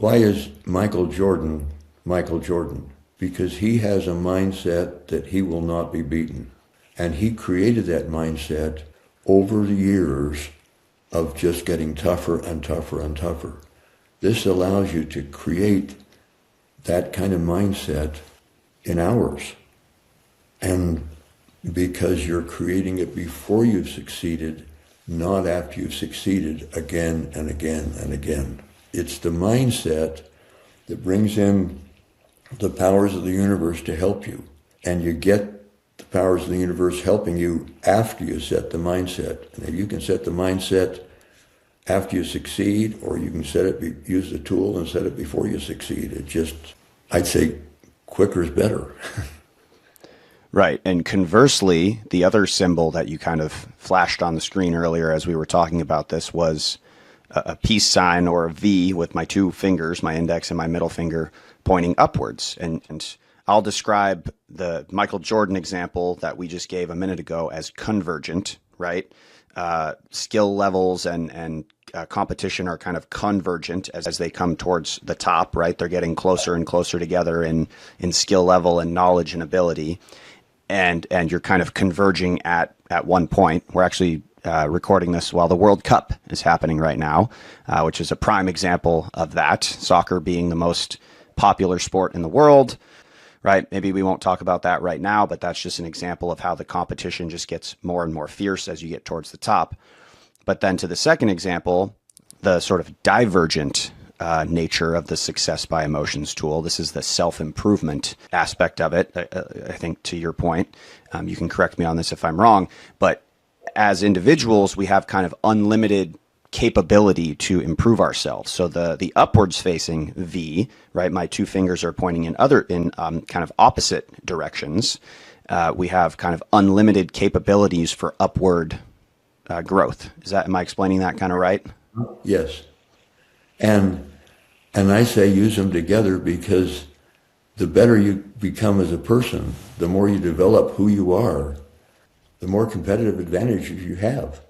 Why is Michael Jordan Michael Jordan? Because he has a mindset that he will not be beaten. And he created that mindset over the years of just getting tougher and tougher and tougher. This allows you to create that kind of mindset in hours. And because you're creating it before you've succeeded, not after you've succeeded again and again and again. It's the mindset that brings in the powers of the universe to help you. And you get the powers of the universe helping you after you set the mindset. And if you can set the mindset after you succeed, or you can use the tool and set it before you succeed. It just, I'd say quicker is better. Right. And conversely, the other symbol that you kind of flashed on the screen earlier as we were talking about this was a peace sign, or a V, with my two fingers, my index and my middle finger, pointing upwards. And I'll describe the Michael Jordan example that we just gave a minute ago as convergent, right? Skill levels and competition are kind of convergent as they come towards the top, right? They're getting closer and closer together in skill level and knowledge and ability. And you're kind of converging at one point. We're actually recording this while the World Cup is happening right now, which is a prime example of that. Soccer being the most popular sport in the world, right? Maybe we won't talk about that right now, but that's just an example of how the competition just gets more and more fierce as you get towards the top. But then to the second example, the sort of divergent nature of the Success by Emotions tool. This is the self-improvement aspect of it. I think, to your point, you can correct me on this if I'm wrong, but as individuals, we have kind of unlimited capability to improve ourselves. So the upwards facing V, right? My two fingers are pointing in kind of opposite directions. We have kind of unlimited capabilities for upward growth. Am I explaining that kind of right? Yes. And I say use them together, because the better you become as a person, the more you develop who you are, the more competitive advantages you have.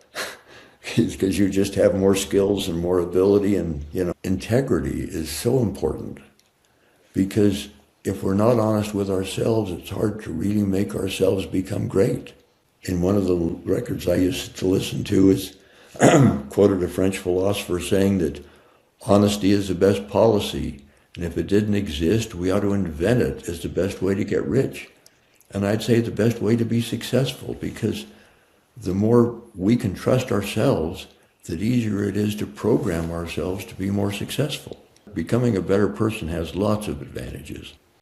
Because you just have more skills and more ability. And, integrity is so important, because if we're not honest with ourselves, it's hard to really make ourselves become great. In one of the records I used to listen to is quoted a French philosopher saying that honesty is the best policy, and if it didn't exist, we ought to invent it as the best way to get rich. And I'd say the best way to be successful, because the more we can trust ourselves, the easier it is to program ourselves to be more successful. Becoming a better person has lots of advantages.